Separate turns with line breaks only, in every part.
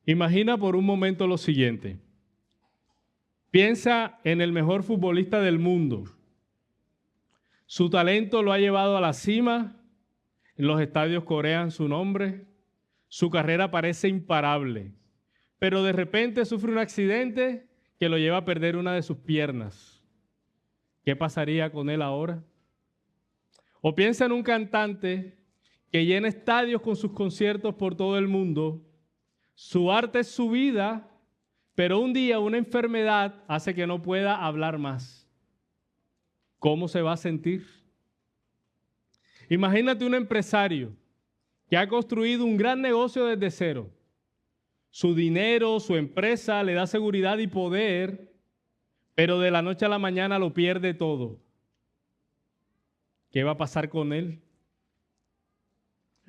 Imagina por un momento lo siguiente. Piensa en el mejor futbolista del mundo. Su talento lo ha llevado a la cima, en los estadios corean su nombre, su carrera parece imparable, pero de repente sufre un accidente que lo lleva a perder una de sus piernas. ¿Qué pasaría con él ahora? O piensa en un cantante que llena estadios con sus conciertos por todo el mundo. Su arte es su vida, pero un día una enfermedad hace que no pueda hablar más. ¿Cómo se va a sentir? Imagínate un empresario que ha construido un gran negocio desde cero. Su dinero, su empresa le da seguridad y poder, pero de la noche a la mañana lo pierde todo. ¿Qué va a pasar con él?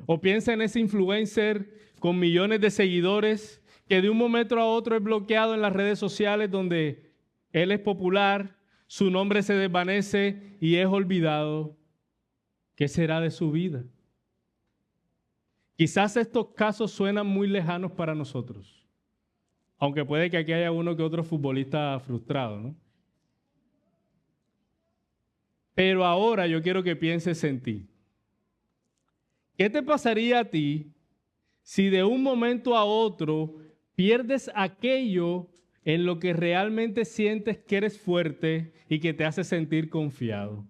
O piensa en ese influencer con millones de seguidores que de un momento a otro es bloqueado en las redes sociales donde él es popular, su nombre se desvanece y es olvidado. ¿Qué será de su vida? Quizás estos casos suenan muy lejanos para nosotros, aunque puede que aquí haya uno que otro futbolista frustrado, ¿no? Pero ahora yo quiero que pienses en ti. ¿Qué te pasaría a ti si de un momento a otro pierdes aquello en lo que realmente sientes que eres fuerte y que te hace sentir confiado?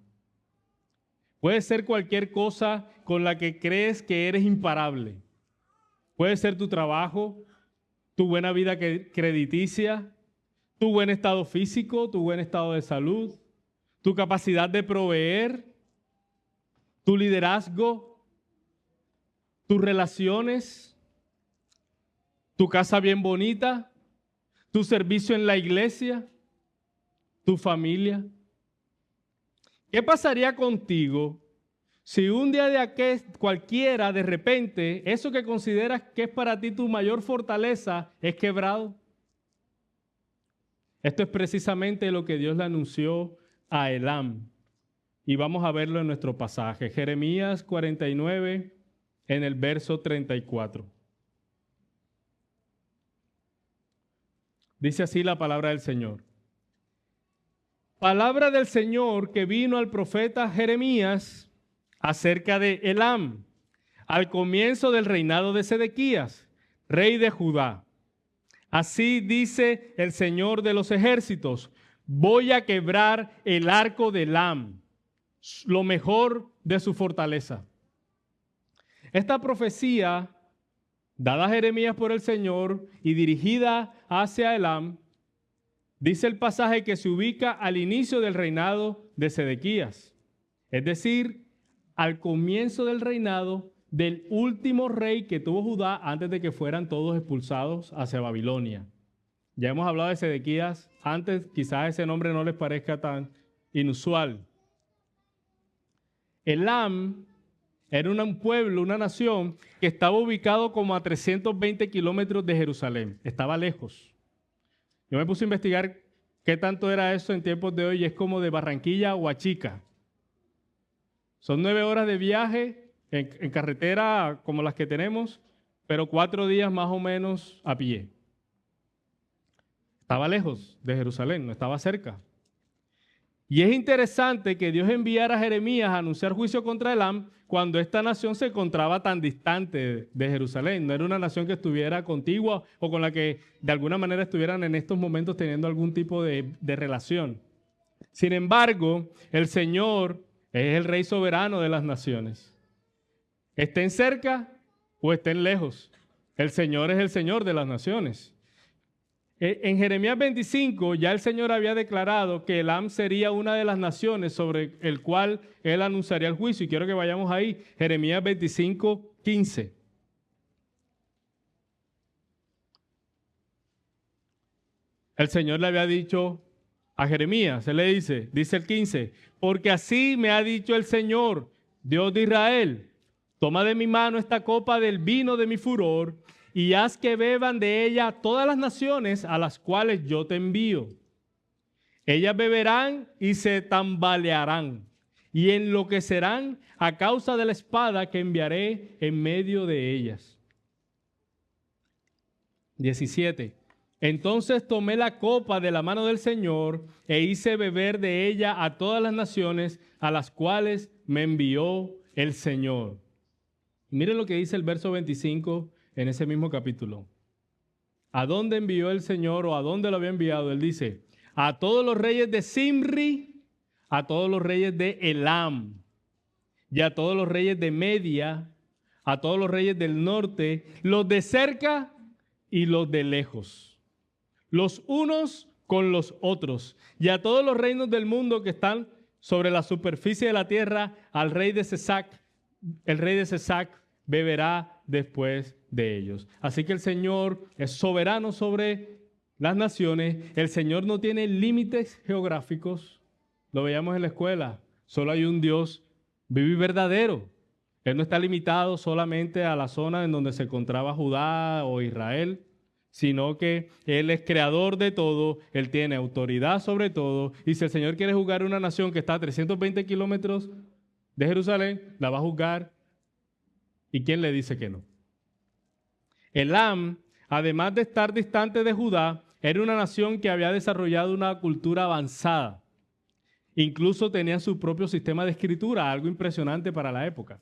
Puede ser cualquier cosa con la que crees que eres imparable. Puede ser tu trabajo, tu buena vida crediticia, tu buen estado físico, tu buen estado de salud, tu capacidad de proveer, tu liderazgo, tus relaciones, tu casa bien bonita, tu servicio en la iglesia, tu familia. ¿Qué pasaría contigo si un día de cualquiera de repente eso que consideras que es para ti tu mayor fortaleza es quebrado? Esto es precisamente lo que Dios le anunció a Elam. Y vamos a verlo en nuestro pasaje, Jeremías 49, en el verso 34. Dice así la palabra del Señor. Palabra del Señor que vino al profeta Jeremías acerca de Elam, al comienzo del reinado de Sedequías, rey de Judá. Así dice el Señor de los ejércitos, voy a quebrar el arco de Elam, lo mejor de su fortaleza. Esta profecía, dada a Jeremías por el Señor y dirigida hacia Elam, dice el pasaje que se ubica al inicio del reinado de Sedequías, es decir, al comienzo del reinado del último rey que tuvo Judá antes de que fueran todos expulsados hacia Babilonia. Ya hemos hablado de Sedequías antes, quizás ese nombre no les parezca tan inusual. Elam era un pueblo, una nación que estaba ubicado como a 320 kilómetros de Jerusalén, estaba lejos. Yo me puse a investigar qué tanto era eso en tiempos de hoy y es como de Barranquilla a Huachica. Son 9 horas de viaje en carretera como las que tenemos, pero 4 días más o menos a pie. Estaba lejos de Jerusalén, no estaba cerca. Y es interesante que Dios enviara a Jeremías a anunciar juicio contra Elam cuando esta nación se encontraba tan distante de Jerusalén. No era una nación que estuviera contigua o con la que de alguna manera estuvieran en estos momentos teniendo algún tipo de relación. Sin embargo, el Señor es el Rey soberano de las naciones. Estén cerca o estén lejos, el Señor es el Señor de las naciones. En Jeremías 25 ya el Señor había declarado que Elam sería una de las naciones sobre el cual Él anunciaría el juicio. Y quiero que vayamos ahí, Jeremías 25, 15. El Señor le había dicho a Jeremías, Él le dice el 15, porque así me ha dicho el Señor, Dios de Israel, toma de mi mano esta copa del vino de mi furor y haz que beban de ella todas las naciones a las cuales yo te envío. Ellas beberán y se tambalearán y enloquecerán a causa de la espada que enviaré en medio de ellas. 17. Entonces tomé la copa de la mano del Señor e hice beber de ella a todas las naciones a las cuales me envió el Señor. Miren lo que dice el verso 25 en ese mismo capítulo. ¿A dónde envió el Señor o a dónde lo había enviado? Él dice, a todos los reyes de Simri, a todos los reyes de Elam, y a todos los reyes de Media, a todos los reyes del norte, los de cerca y los de lejos, los unos con los otros, y a todos los reinos del mundo que están sobre la superficie de la tierra, al rey de Sesac, el rey de Sesac beberá después de ellos. Así que el Señor es soberano sobre las naciones, el Señor no tiene límites geográficos, lo veíamos en la escuela, solo hay un Dios vivo y verdadero. Él no está limitado solamente a la zona en donde se encontraba Judá o Israel, sino que Él es creador de todo, Él tiene autoridad sobre todo, y si el Señor quiere juzgar una nación que está a 320 kilómetros de Jerusalén, la va a juzgar. ¿Y quién le dice que no? Elam, además de estar distante de Judá, era una nación que había desarrollado una cultura avanzada. Incluso tenía su propio sistema de escritura, algo impresionante para la época.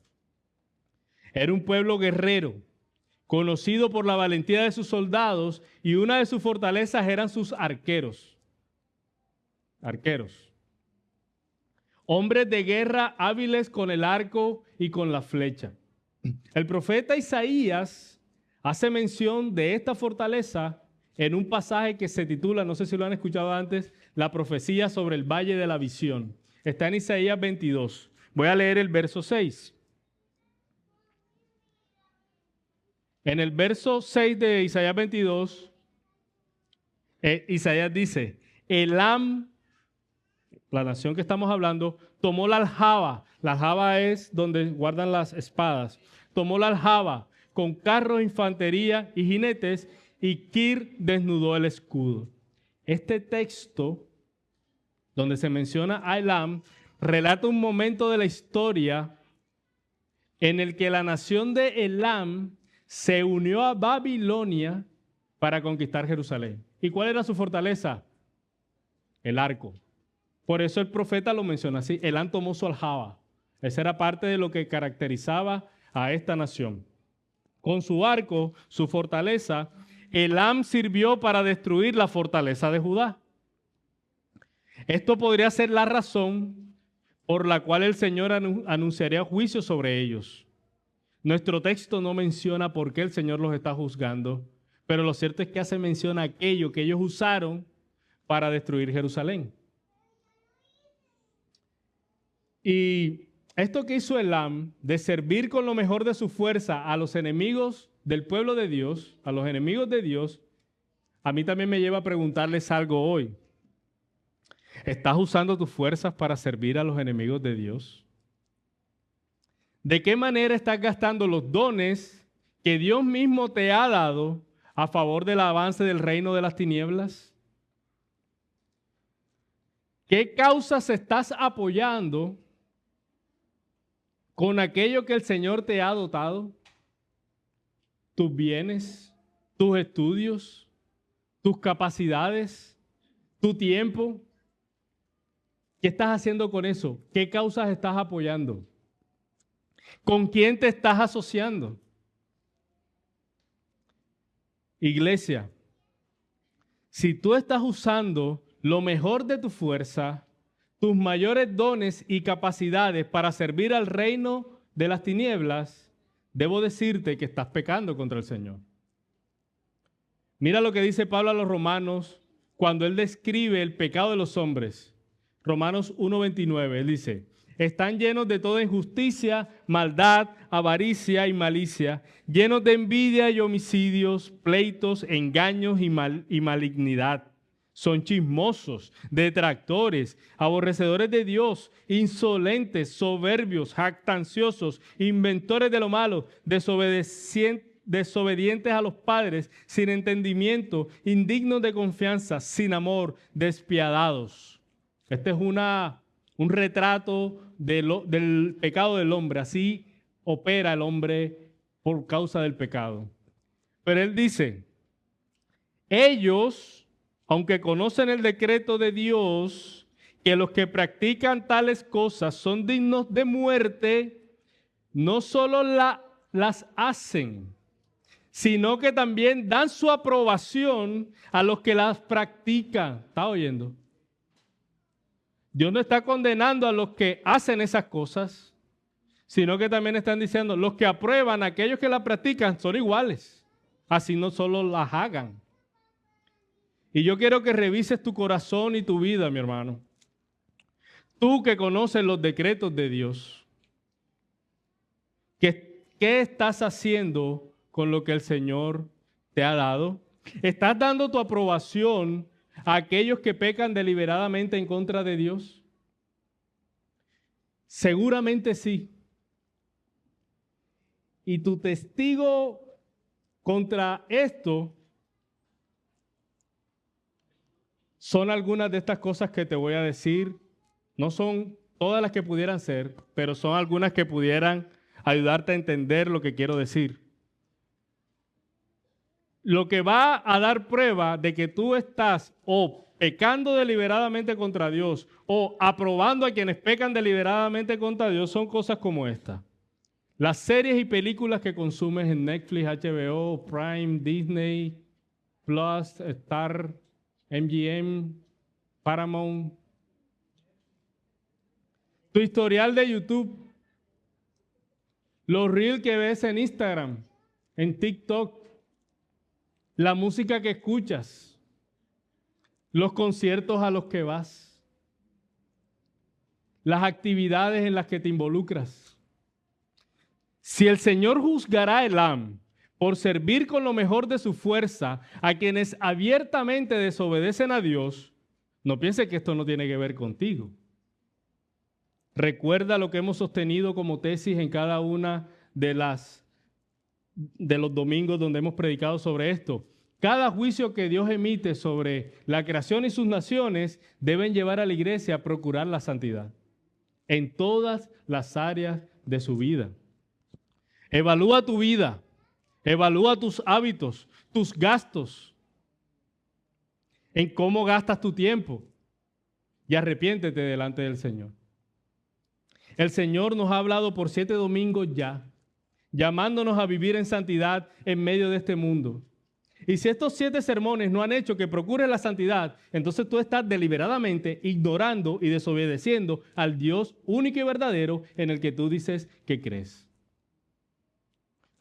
Era un pueblo guerrero, conocido por la valentía de sus soldados, y una de sus fortalezas eran sus arqueros. Arqueros. Hombres de guerra hábiles con el arco y con la flecha. El profeta Isaías hace mención de esta fortaleza en un pasaje que se titula, no sé si lo han escuchado antes, la profecía sobre el valle de la visión. Está en Isaías 22. Voy a leer el verso 6. En el verso 6 de Isaías 22, Isaías dice, Elam, la nación que estamos hablando, tomó la aljaba. La aljaba es donde guardan las espadas. Tomó la aljaba con carros, infantería y jinetes, y Kir desnudó el escudo. Este texto, donde se menciona a Elam, relata un momento de la historia en el que la nación de Elam se unió a Babilonia para conquistar Jerusalén. ¿Y cuál era su fortaleza? El arco. Por eso el profeta lo menciona así. Elam tomó su aljaba. Esa era parte de lo que caracterizaba a esta nación. Con su arco, su fortaleza, Elam sirvió para destruir la fortaleza de Judá. Esto podría ser la razón por la cual el Señor anunciaría juicio sobre ellos. Nuestro texto no menciona por qué el Señor los está juzgando, pero lo cierto es que hace mención a aquello que ellos usaron para destruir Jerusalén. Y esto que hizo Elam, de servir con lo mejor de su fuerza a los enemigos del pueblo de Dios, a los enemigos de Dios, a mí también me lleva a preguntarles algo hoy. ¿Estás usando tus fuerzas para servir a los enemigos de Dios? ¿De qué manera estás gastando los dones que Dios mismo te ha dado a favor del avance del reino de las tinieblas? ¿Qué causas estás apoyando con aquello que el Señor te ha dotado? Tus bienes, tus estudios, tus capacidades, tu tiempo. ¿Qué estás haciendo con eso? ¿Qué causas estás apoyando? ¿Con quién te estás asociando? Iglesia, si tú estás usando lo mejor de tu fuerza, tus mayores dones y capacidades para servir al reino de las tinieblas, debo decirte que estás pecando contra el Señor. Mira lo que dice Pablo a los romanos cuando él describe el pecado de los hombres. Romanos 1:29, él dice, están llenos de toda injusticia, maldad, avaricia y malicia, llenos de envidia y homicidios, pleitos, engaños y malignidad. Son chismosos, detractores, aborrecedores de Dios, insolentes, soberbios, jactanciosos, inventores de lo malo, desobedientes a los padres, sin entendimiento, indignos de confianza, sin amor, despiadados. Este es un retrato del pecado del hombre. Así opera el hombre por causa del pecado. Pero él dice, Ellos, aunque conocen el decreto de Dios, que los que practican tales cosas son dignos de muerte, no solo las hacen, sino que también dan su aprobación a los que las practican. ¿Está oyendo? Dios no está condenando a los que hacen esas cosas, sino que también están diciendo, los que aprueban, aquellos que las practican, son iguales. Así no solo las hagan. Y yo quiero que revises tu corazón y tu vida, mi hermano. Tú que conoces los decretos de Dios, ¿qué estás haciendo con lo que el Señor te ha dado? ¿Estás dando tu aprobación a aquellos que pecan deliberadamente en contra de Dios? Seguramente sí. Y tu testigo contra esto son algunas de estas cosas que te voy a decir. No son todas las que pudieran ser, pero son algunas que pudieran ayudarte a entender lo que quiero decir. Lo que va a dar prueba de que tú estás o pecando deliberadamente contra Dios o aprobando a quienes pecan deliberadamente contra Dios son cosas como esta. Las series y películas que consumes en Netflix, HBO, Prime, Disney, Plus, Star, MGM, Paramount. Tu historial de YouTube, los reels que ves en Instagram, en TikTok, la música que escuchas, los conciertos a los que vas, las actividades en las que te involucras. Si el Señor juzgará a Elam por servir con lo mejor de su fuerza a quienes abiertamente desobedecen a Dios, no piense que esto no tiene que ver contigo. Recuerda lo que hemos sostenido como tesis en cada una de los domingos donde hemos predicado sobre esto. Cada juicio que Dios emite sobre la creación y sus naciones deben llevar a la iglesia a procurar la santidad en todas las áreas de su vida. Evalúa tu vida, evalúa tus hábitos, tus gastos, en cómo gastas tu tiempo y arrepiéntete delante del Señor. El Señor nos ha hablado por 7 domingos ya, llamándonos a vivir en santidad en medio de este mundo. Y si estos 7 sermones no han hecho que procures la santidad, entonces tú estás deliberadamente ignorando y desobedeciendo al Dios único y verdadero en el que tú dices que crees.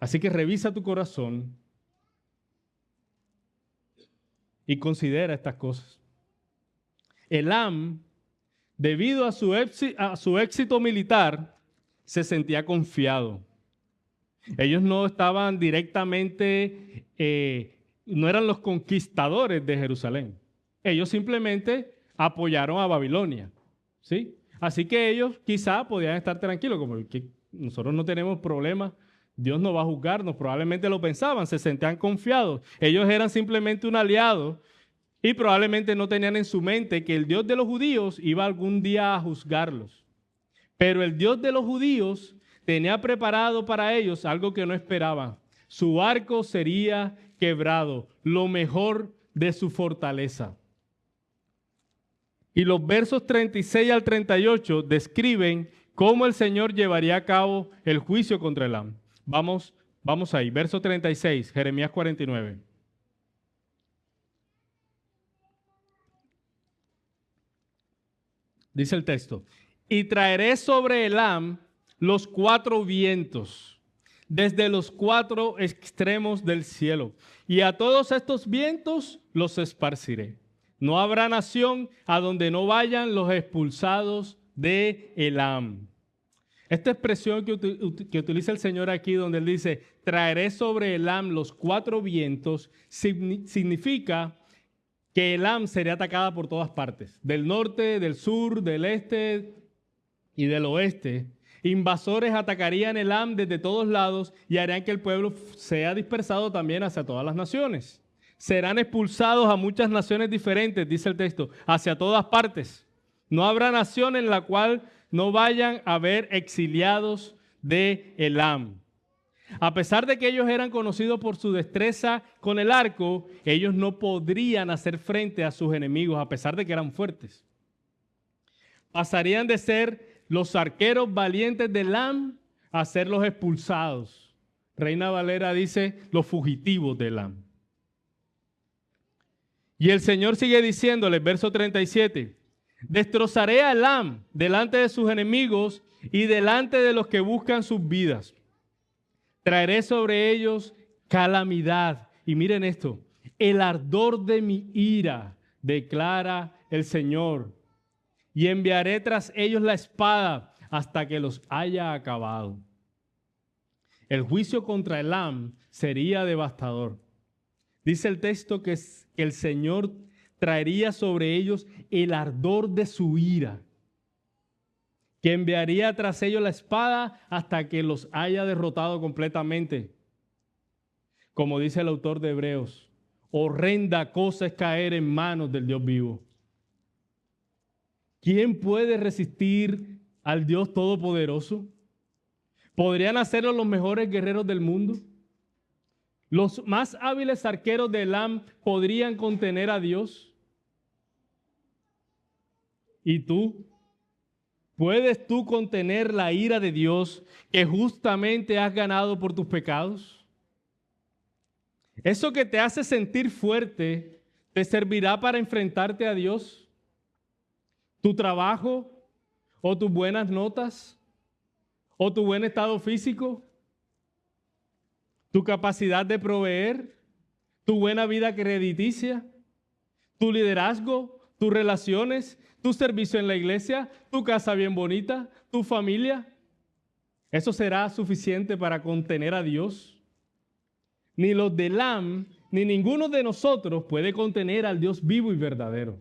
Así que revisa tu corazón y considera estas cosas. Elam, debido a su éxito militar, se sentía confiado. Ellos no estaban directamente, no eran los conquistadores de Jerusalén. Ellos simplemente apoyaron a Babilonia, ¿sí? Así que ellos quizá podían estar tranquilos, como que nosotros no tenemos problemas, Dios no va a juzgarnos, probablemente lo pensaban, se sentían confiados. Ellos eran simplemente un aliado y probablemente no tenían en su mente que el Dios de los judíos iba algún día a juzgarlos. Pero el Dios de los judíos tenía preparado para ellos algo que no esperaban. Su arco sería quebrado, lo mejor de su fortaleza. Y los versos 36 al 38 describen cómo el Señor llevaría a cabo el juicio contra Elam. Vamos ahí, verso 36, Jeremías 49. Dice el texto: y traeré sobre Elam los 4 vientos, desde los 4 extremos del cielo, y a todos estos vientos los esparciré. No habrá nación a donde no vayan los expulsados de Elam. Esta expresión que utiliza el Señor aquí, donde Él dice, traeré sobre Elam los 4 vientos, significa que Elam sería atacada por todas partes, del norte, del sur, del este y del oeste. Invasores atacarían Elam desde todos lados y harían que el pueblo sea dispersado también hacia todas las naciones. Serán expulsados a muchas naciones diferentes, dice el texto, hacia todas partes. No habrá nación en la cual no vayan a haber exiliados de Elam. A pesar de que ellos eran conocidos por su destreza con el arco, ellos no podrían hacer frente a sus enemigos, a pesar de que eran fuertes. Pasarían de ser los arqueros valientes de Elam a ser los expulsados. Reina Valera dice los fugitivos de Elam. Y el Señor sigue diciéndole, verso 37, destrozaré a Elam delante de sus enemigos y delante de los que buscan sus vidas. Traeré sobre ellos calamidad. Y miren esto, el ardor de mi ira, declara el Señor. Y enviaré tras ellos la espada hasta que los haya acabado. El juicio contra Elam sería devastador. Dice el texto que el Señor traería sobre ellos el ardor de su ira, que enviaría tras ellos la espada hasta que los haya derrotado completamente. Como dice el autor de Hebreos, horrenda cosa es caer en manos del Dios vivo. ¿Quién puede resistir al Dios Todopoderoso? ¿Podrían hacerlo los mejores guerreros del mundo? ¿Los más hábiles arqueros de Elam podrían contener a Dios? ¿Y tú? ¿Puedes tú contener la ira de Dios que justamente has ganado por tus pecados? ¿Eso que te hace sentir fuerte te servirá para enfrentarte a Dios? ¿Tu trabajo o tus buenas notas o tu buen estado físico? ¿Tu capacidad de proveer? ¿Tu buena vida crediticia? ¿Tu liderazgo? ¿Tus relaciones? ¿Tu servicio en la iglesia? ¿Tu casa bien bonita? ¿Tu familia? ¿Eso será suficiente para contener a Dios? Ni los de Elam, ni ninguno de nosotros puede contener al Dios vivo y verdadero.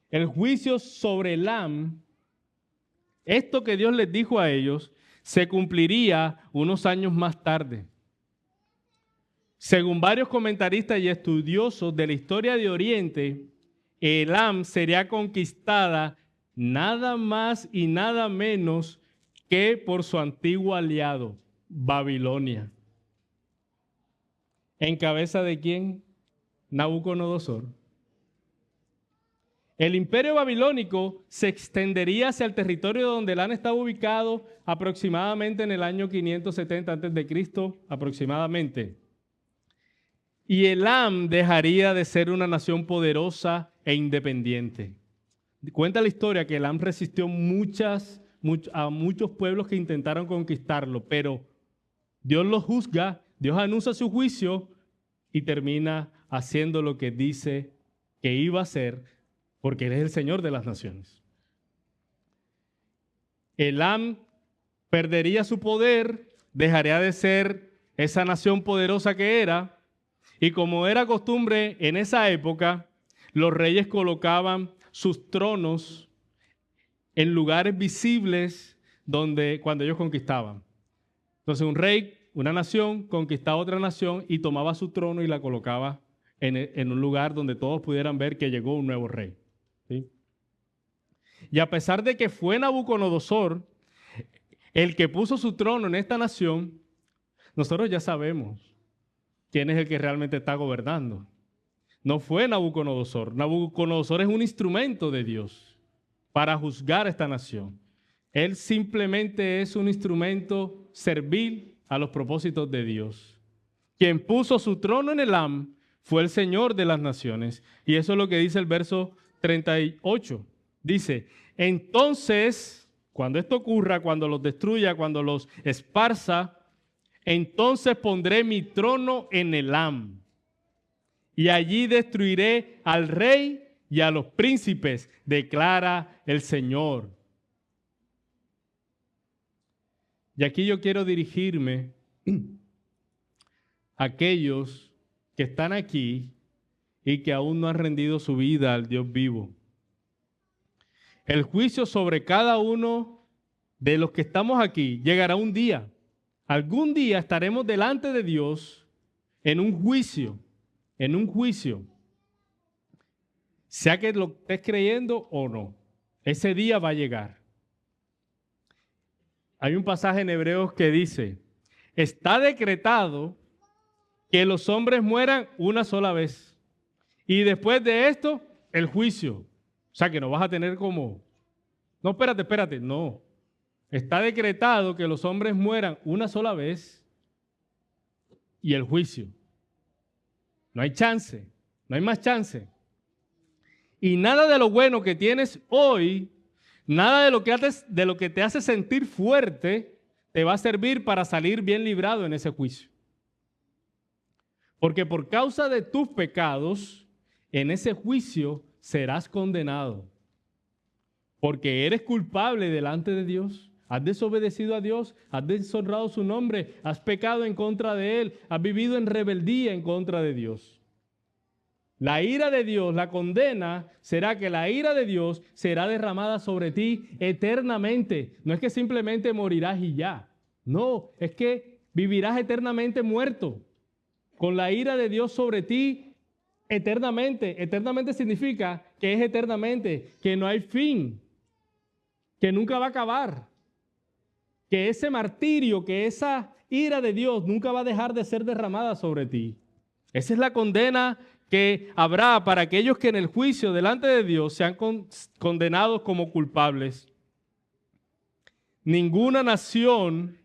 El juicio sobre Elam, esto que Dios les dijo a ellos, se cumpliría unos años más tarde. Según varios comentaristas y estudiosos de la historia de Oriente, Elam sería conquistada nada más y nada menos que por su antiguo aliado, Babilonia. ¿En cabeza de quién? Nabucodonosor. El imperio babilónico se extendería hacia el territorio donde Elam estaba ubicado aproximadamente en el año 570 a.C., aproximadamente. Y Elam dejaría de ser una nación poderosa e independiente. Cuenta la historia que Elam resistió a muchos pueblos que intentaron conquistarlo, pero Dios los juzga, Dios anuncia su juicio y termina haciendo lo que dice que iba a hacer, porque Él es el Señor de las naciones. Elam perdería su poder, dejaría de ser esa nación poderosa que era, y como era costumbre en esa época, los reyes colocaban sus tronos en lugares visibles cuando ellos conquistaban. Entonces un rey, una nación, conquistaba otra nación y tomaba su trono y la colocaba en un lugar donde todos pudieran ver que llegó un nuevo rey. ¿Sí? Y a pesar de que fue Nabucodonosor el que puso su trono en esta nación, nosotros ya sabemos quién es el que realmente está gobernando. No fue Nabucodonosor. Nabucodonosor es un instrumento de Dios para juzgar a esta nación. Él simplemente es un instrumento servil a los propósitos de Dios. Quien puso su trono en Elam fue el Señor de las naciones. Y eso es lo que dice el verso 38. Dice, entonces, cuando esto ocurra, cuando los destruya, cuando los esparza, entonces pondré mi trono en Elam, y allí destruiré al rey y a los príncipes, declara el Señor. Y aquí yo quiero dirigirme a aquellos que están aquí y que aún no han rendido su vida al Dios vivo. El juicio sobre cada uno de los que estamos aquí llegará un día. Algún día estaremos delante de Dios en un juicio, sea que lo estés creyendo o no. Ese día va a llegar. Hay un pasaje en Hebreos que dice, está decretado que los hombres mueran una sola vez. Y después de esto, el juicio. O sea, que no vas a tener como... No, espérate, no. Está decretado que los hombres mueran una sola vez y el juicio. No hay chance, no hay más chance. Y nada de lo bueno que tienes hoy, nada de lo que te hace sentir fuerte, te va a servir para salir bien librado en ese juicio. Porque por causa de tus pecados, en ese juicio serás condenado. Porque eres culpable delante de Dios. Has desobedecido a Dios, has deshonrado su nombre, has pecado en contra de Él, has vivido en rebeldía en contra de Dios. La ira de Dios, la condena, será que la ira de Dios será derramada sobre ti eternamente. No es que simplemente morirás y ya. No, es que vivirás eternamente muerto. Con la ira de Dios sobre ti eternamente. Eternamente significa que es eternamente, que no hay fin, que nunca va a acabar. Que ese martirio, que esa ira de Dios nunca va a dejar de ser derramada sobre ti. Esa es la condena que habrá para aquellos que en el juicio delante de Dios sean condenados como culpables. Ninguna nación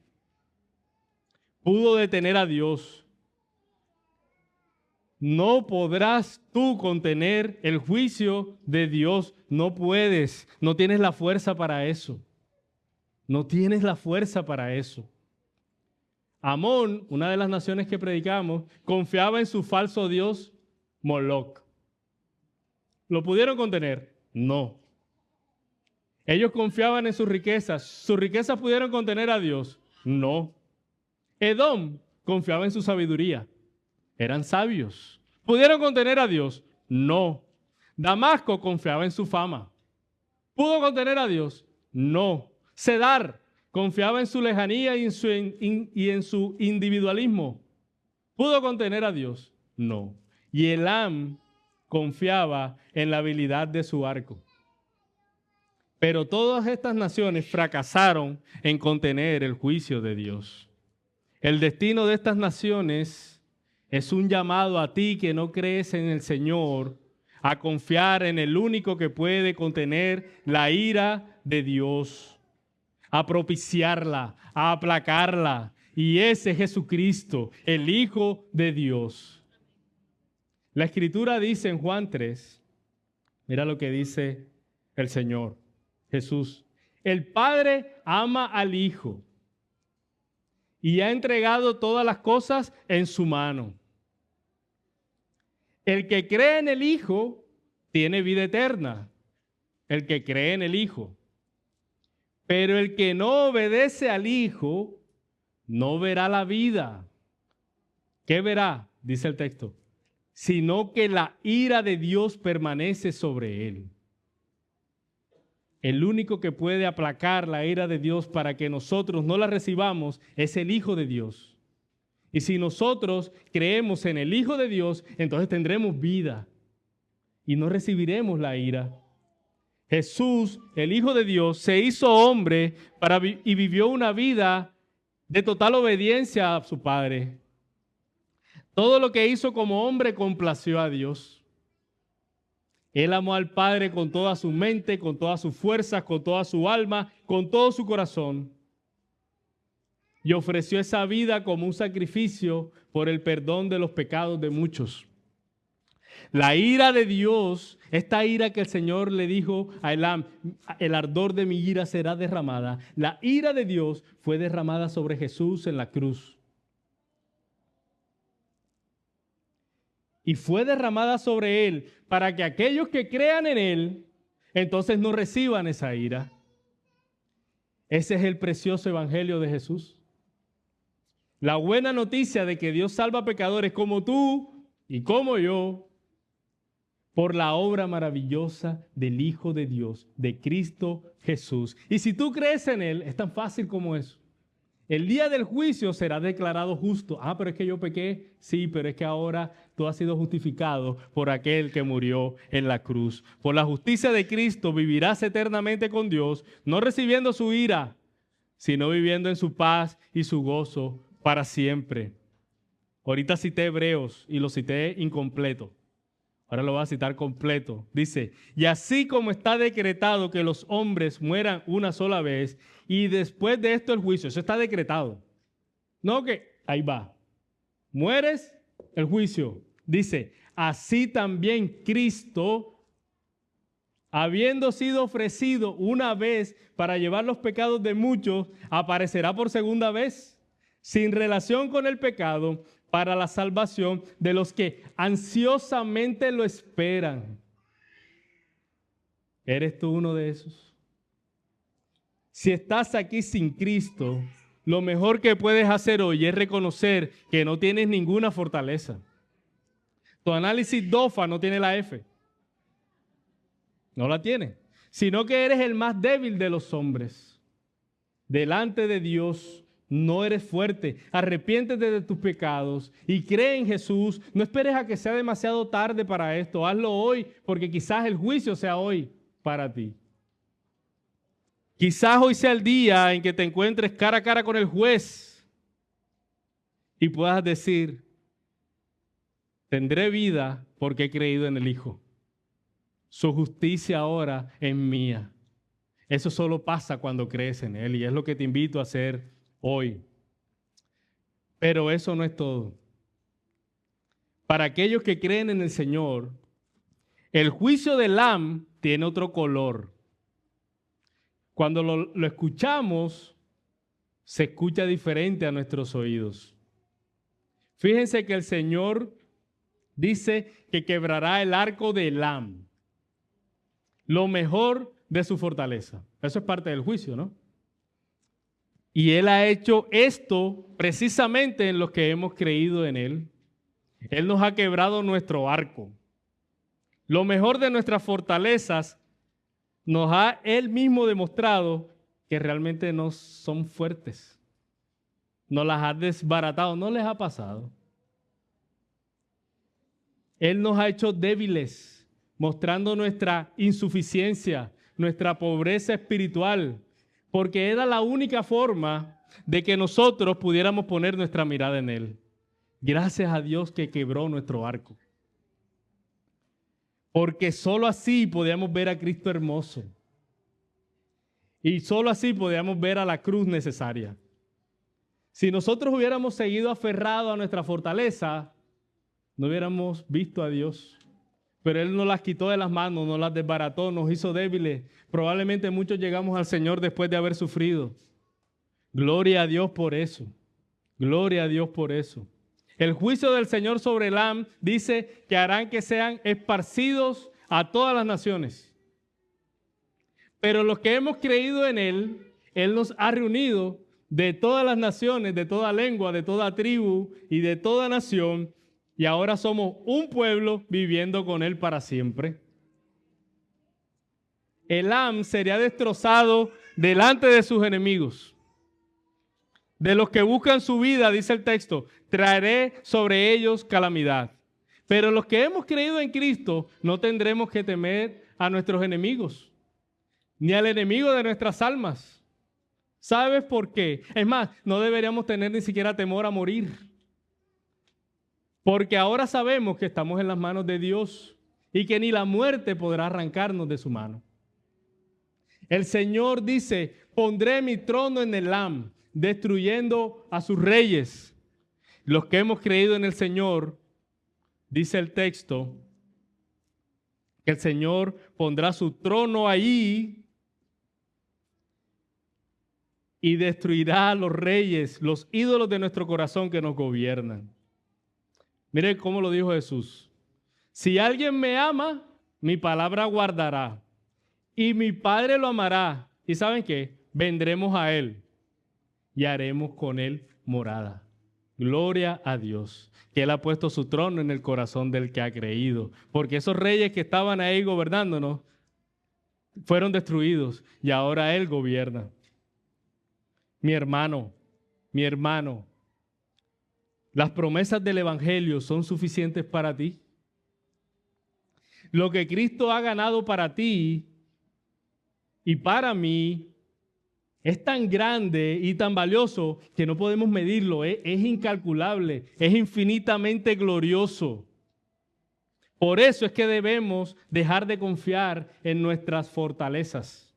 pudo detener a Dios. No podrás tú contener el juicio de Dios. No puedes, no tienes la fuerza para eso. No tienes la fuerza para eso. Amón, una de las naciones que predicamos, confiaba en su falso dios Moloc. ¿Lo pudieron contener? No. Ellos confiaban en sus riquezas. ¿Sus riquezas pudieron contener a Dios? No. Edom confiaba en su sabiduría. Eran sabios. ¿Pudieron contener a Dios? No. Damasco confiaba en su fama. ¿Pudo contener a Dios? No. Cedar confiaba en su lejanía y en su individualismo. ¿Pudo contener a Dios? No. Y Elam confiaba en la habilidad de su arco. Pero todas estas naciones fracasaron en contener el juicio de Dios. El destino de estas naciones es un llamado a ti que no crees en el Señor, a confiar en el único que puede contener la ira de Dios, a propiciarla, a aplacarla. Y ese es Jesucristo, el Hijo de Dios. La Escritura dice en Juan 3, mira lo que dice el Señor Jesús. El Padre ama al Hijo y ha entregado todas las cosas en su mano. El que cree en el Hijo tiene vida eterna. El que cree en el Hijo. Pero el que no obedece al Hijo no verá la vida. ¿Qué verá? Dice el texto. Sino que la ira de Dios permanece sobre él. El único que puede aplacar la ira de Dios para que nosotros no la recibamos es el Hijo de Dios. Y si nosotros creemos en el Hijo de Dios, entonces tendremos vida y no recibiremos la ira. Jesús, el Hijo de Dios, se hizo hombre y vivió una vida de total obediencia a su Padre. Todo lo que hizo como hombre complació a Dios. Él amó al Padre con toda su mente, con todas sus fuerzas, con toda su alma, con todo su corazón. Y ofreció esa vida como un sacrificio por el perdón de los pecados de muchos. La ira de Dios, esta ira que el Señor le dijo a Elam, el ardor de mi ira será derramada. La ira de Dios fue derramada sobre Jesús en la cruz. Y fue derramada sobre Él para que aquellos que crean en Él, entonces no reciban esa ira. Ese es el precioso evangelio de Jesús. La buena noticia de que Dios salva a pecadores como tú y como yo, por la obra maravillosa del Hijo de Dios, de Cristo Jesús. Y si tú crees en Él, es tan fácil como eso. El día del juicio será declarado justo. Ah, pero es que yo pequé. Sí, pero es que ahora tú has sido justificado por aquel que murió en la cruz. Por la justicia de Cristo vivirás eternamente con Dios, no recibiendo su ira, sino viviendo en su paz y su gozo para siempre. Ahorita cité Hebreos y lo cité incompleto. Ahora lo voy a citar completo. Dice, y así como está decretado que los hombres mueran una sola vez y después de esto el juicio. Eso está decretado. No que, ahí va. Mueres, el juicio. Dice, así también Cristo, habiendo sido ofrecido una vez para llevar los pecados de muchos, aparecerá por segunda vez, sin relación con el pecado, para la salvación de los que ansiosamente lo esperan. ¿Eres tú uno de esos? Si estás aquí sin Cristo, lo mejor que puedes hacer hoy es reconocer que no tienes ninguna fortaleza. Tu análisis DOFA no tiene la F. No la tiene. Sino que eres el más débil de los hombres. Delante de Dios no eres fuerte. Arrepiéntete de tus pecados y cree en Jesús. No esperes a que sea demasiado tarde para esto. Hazlo hoy, porque quizás el juicio sea hoy para ti. Quizás hoy sea el día en que te encuentres cara a cara con el juez y puedas decir, tendré vida porque he creído en el Hijo. Su justicia ahora es mía. Eso solo pasa cuando crees en Él y es lo que te invito a hacer hoy. Pero eso no es todo. Para aquellos que creen en el Señor, el juicio del Lam tiene otro color. Cuando lo escuchamos, se escucha diferente a nuestros oídos. Fíjense que el Señor dice que quebrará el arco de Elam, lo mejor de su fortaleza. Eso es parte del juicio, ¿no? Y Él ha hecho esto precisamente en los que hemos creído en Él. Él nos ha quebrado nuestro arco. Lo mejor de nuestras fortalezas nos ha Él mismo demostrado que realmente no son fuertes. Nos las ha desbaratado, no les ha pasado. Él nos ha hecho débiles, mostrando nuestra insuficiencia, nuestra pobreza espiritual, porque era la única forma de que nosotros pudiéramos poner nuestra mirada en Él. Gracias a Dios que quebró nuestro arco. Porque solo así podíamos ver a Cristo hermoso. Y solo así podíamos ver a la cruz necesaria. Si nosotros hubiéramos seguido aferrados a nuestra fortaleza, no hubiéramos visto a Dios. Pero Él nos las quitó de las manos, nos las desbarató, nos hizo débiles. Probablemente muchos llegamos al Señor después de haber sufrido. Gloria a Dios por eso. Gloria a Dios por eso. El juicio del Señor sobre Elam dice que harán que sean esparcidos a todas las naciones. Pero los que hemos creído en Él, Él nos ha reunido de todas las naciones, de toda lengua, de toda tribu y de toda nación, y ahora somos un pueblo viviendo con Él para siempre. Elam sería destrozado delante de sus enemigos. De los que buscan su vida, dice el texto, traeré sobre ellos calamidad. Pero los que hemos creído en Cristo no tendremos que temer a nuestros enemigos, ni al enemigo de nuestras almas. ¿Sabes por qué? Es más, no deberíamos tener ni siquiera temor a morir. Porque ahora sabemos que estamos en las manos de Dios y que ni la muerte podrá arrancarnos de su mano. El Señor dice, pondré mi trono en Elam, destruyendo a sus reyes. Los que hemos creído en el Señor, dice el texto, que el Señor pondrá su trono allí y destruirá a los reyes, los ídolos de nuestro corazón que nos gobiernan. Mire cómo lo dijo Jesús. Si alguien me ama, mi palabra guardará y mi Padre lo amará. ¿Y saben qué? Vendremos a Él y haremos con Él morada. Gloria a Dios, que Él ha puesto su trono en el corazón del que ha creído. Porque esos reyes que estaban ahí gobernándonos fueron destruidos y ahora Él gobierna. Mi hermano, las promesas del Evangelio son suficientes para ti. Lo que Cristo ha ganado para ti y para mí Es tan grande y tan valioso que no podemos medirlo. Es incalculable, es infinitamente glorioso. Por eso es que debemos dejar de confiar en nuestras fortalezas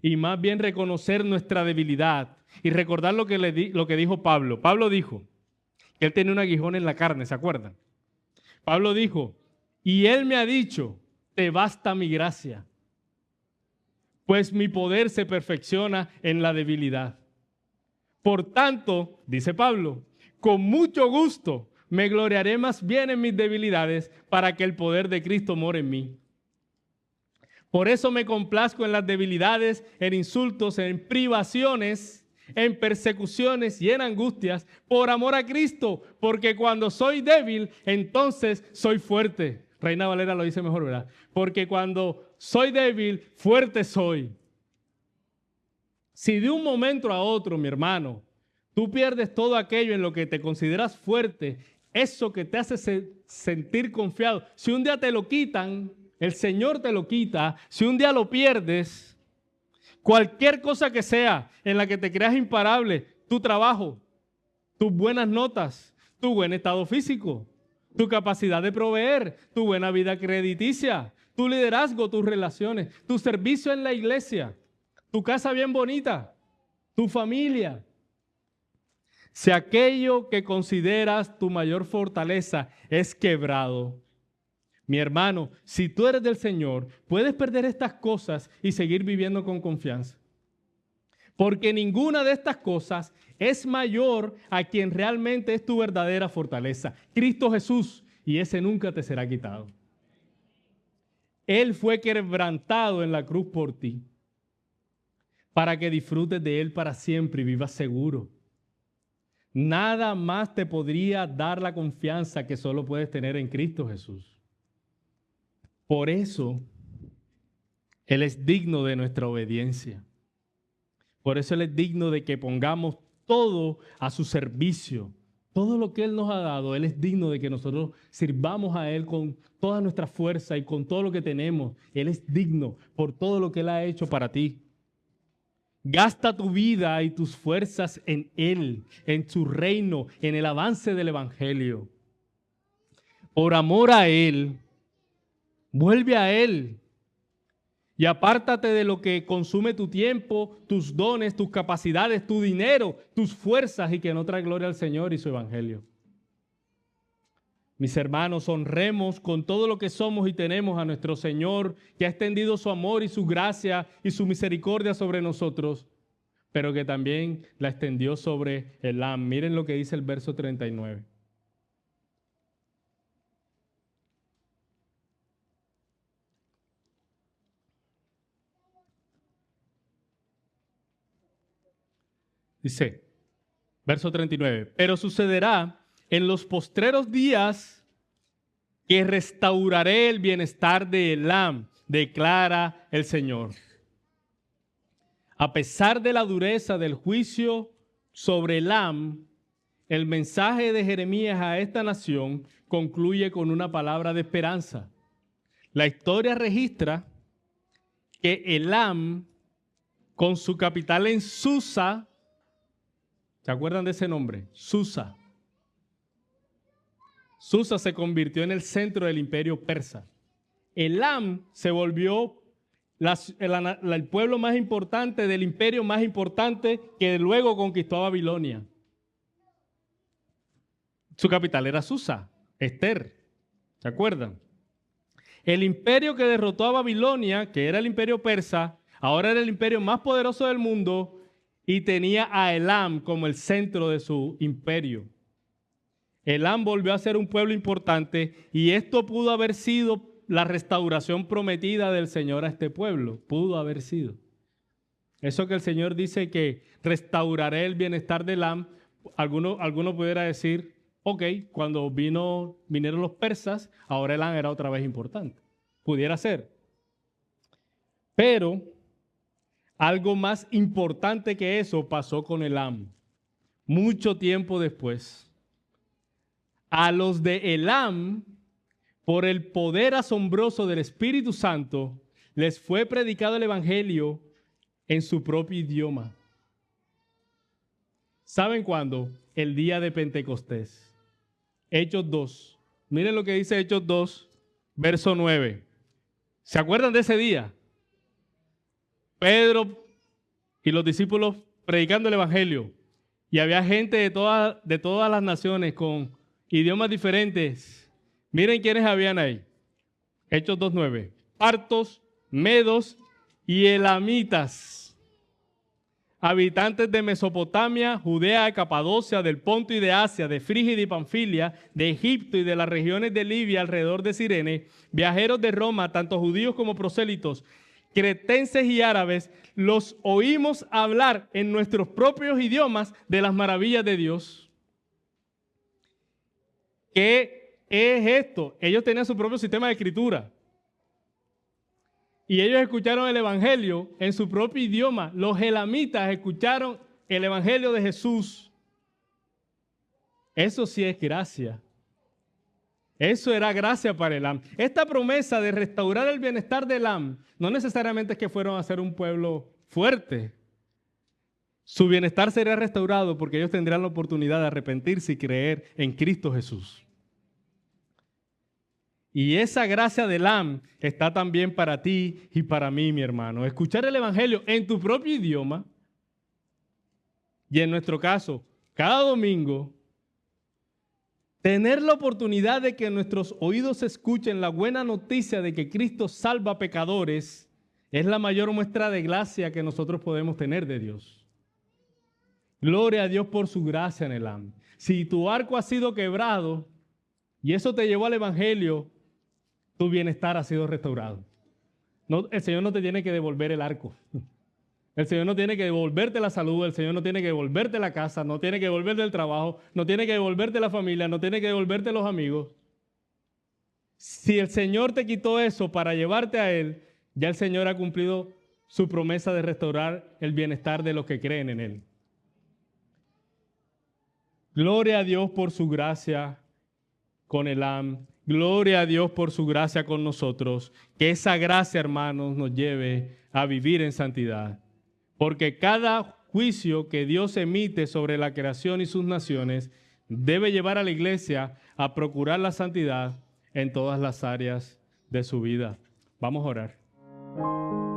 y más bien reconocer nuestra debilidad y recordar lo que dijo Pablo. Pablo dijo que él tenía un aguijón en la carne, ¿se acuerdan? Pablo dijo, y él me ha dicho, te basta mi gracia, pues mi poder se perfecciona en la debilidad. Por tanto, dice Pablo, con mucho gusto me gloriaré más bien en mis debilidades para que el poder de Cristo more en mí. Por eso me complazco en las debilidades, en insultos, en privaciones, en persecuciones y en angustias, por amor a Cristo, porque cuando soy débil, entonces soy fuerte. Reina Valera lo dice mejor, ¿verdad? Porque cuando soy débil, fuerte soy. Si de un momento a otro, mi hermano, tú pierdes todo aquello en lo que te consideras fuerte, eso que te hace sentir confiado, si un día te lo quitan, el Señor te lo quita, si un día lo pierdes, cualquier cosa que sea en la que te creas imparable, tu trabajo, tus buenas notas, tu buen estado físico, tu capacidad de proveer, tu buena vida crediticia, tu liderazgo, tus relaciones, tu servicio en la iglesia, tu casa bien bonita, tu familia. Si aquello que consideras tu mayor fortaleza es quebrado, mi hermano, si tú eres del Señor, puedes perder estas cosas y seguir viviendo con confianza. Porque ninguna de estas cosas es mayor a quien realmente es tu verdadera fortaleza, Cristo Jesús, y ese nunca te será quitado. Él fue quebrantado en la cruz por ti, para que disfrutes de Él para siempre y vivas seguro. Nada más te podría dar la confianza que solo puedes tener en Cristo Jesús. Por eso, Él es digno de nuestra obediencia. Por eso Él es digno de que pongamos todo a su servicio. Todo lo que Él nos ha dado, Él es digno de que nosotros sirvamos a Él con toda nuestra fuerza y con todo lo que tenemos. Él es digno por todo lo que Él ha hecho para ti. Gasta tu vida y tus fuerzas en Él, en su reino, en el avance del Evangelio. Por amor a Él, vuelve a Él y apártate de lo que consume tu tiempo, tus dones, tus capacidades, tu dinero, tus fuerzas y que no trae gloria al Señor y su Evangelio. Mis hermanos, honremos con todo lo que somos y tenemos a nuestro Señor, que ha extendido su amor y su gracia y su misericordia sobre nosotros, pero que también la extendió sobre Elam. Miren lo que dice el verso 39. Dice, verso 39, pero sucederá en los postreros días que restauraré el bienestar de Elam, declara el Señor. A pesar de la dureza del juicio sobre Elam, el mensaje de Jeremías a esta nación concluye con una palabra de esperanza. La historia registra que Elam, con su capital en Susa, ¿se acuerdan de ese nombre? Susa. Susa se convirtió en el centro del imperio persa. Elam se volvió el pueblo más importante del imperio más importante que luego conquistó a Babilonia. Su capital era Susa, Ester. ¿Se acuerdan? El imperio que derrotó a Babilonia, que era el imperio persa, ahora era el imperio más poderoso del mundo y tenía a Elam como el centro de su imperio. Elam volvió a ser un pueblo importante y esto pudo haber sido la restauración prometida del Señor a este pueblo. Pudo haber sido. Eso que el Señor dice que restauraré el bienestar de Elam, alguno pudiera decir, ok, cuando vinieron los persas, ahora Elam era otra vez importante. Pudiera ser. Pero algo más importante que eso pasó con Elam. Mucho tiempo después. A los de Elam, por el poder asombroso del Espíritu Santo, les fue predicado el Evangelio en su propio idioma. ¿Saben cuándo? El día de Pentecostés. Hechos 2. Miren lo que dice Hechos 2, verso 9. ¿Se acuerdan de ese día? Pedro y los discípulos predicando el evangelio. Y había gente de todas las naciones con idiomas diferentes. Miren quiénes habían ahí. Hechos 2:9. Partos, medos y elamitas, habitantes de Mesopotamia, Judea, Capadocia, del Ponto y de Asia, de Frígida y Panfilia, de Egipto y de las regiones de Libia alrededor de Cirene, viajeros de Roma, tanto judíos como prosélitos, cretenses y árabes, los oímos hablar en nuestros propios idiomas de las maravillas de Dios. ¿Qué es esto? Ellos tenían su propio sistema de escritura. Y ellos escucharon el evangelio en su propio idioma. Los elamitas escucharon el evangelio de Jesús. Eso sí es gracia. Eso era gracia para Elam. Esta promesa de restaurar el bienestar de Elam no necesariamente es que fueron a ser un pueblo fuerte. Su bienestar sería restaurado porque ellos tendrían la oportunidad de arrepentirse y creer en Cristo Jesús. Y esa gracia de Elam está también para ti y para mí, mi hermano. Escuchar el evangelio en tu propio idioma y, en nuestro caso, cada domingo, tener la oportunidad de que nuestros oídos escuchen la buena noticia de que Cristo salva a pecadores es la mayor muestra de gracia que nosotros podemos tener de Dios. Gloria a Dios por su gracia en Elam. Si tu arco ha sido quebrado y eso te llevó al evangelio, tu bienestar ha sido restaurado. No, el Señor no te tiene que devolver el arco. El Señor no tiene que devolverte la salud, el Señor no tiene que devolverte la casa, no tiene que devolverte el trabajo, no tiene que devolverte la familia, no tiene que devolverte los amigos. Si el Señor te quitó eso para llevarte a Él, ya el Señor ha cumplido su promesa de restaurar el bienestar de los que creen en Él. Gloria a Dios por su gracia con Elam. Gloria a Dios por su gracia con nosotros. Que esa gracia, hermanos, nos lleve a vivir en santidad. Porque cada juicio que Dios emite sobre la creación y sus naciones debe llevar a la iglesia a procurar la santidad en todas las áreas de su vida. Vamos a orar.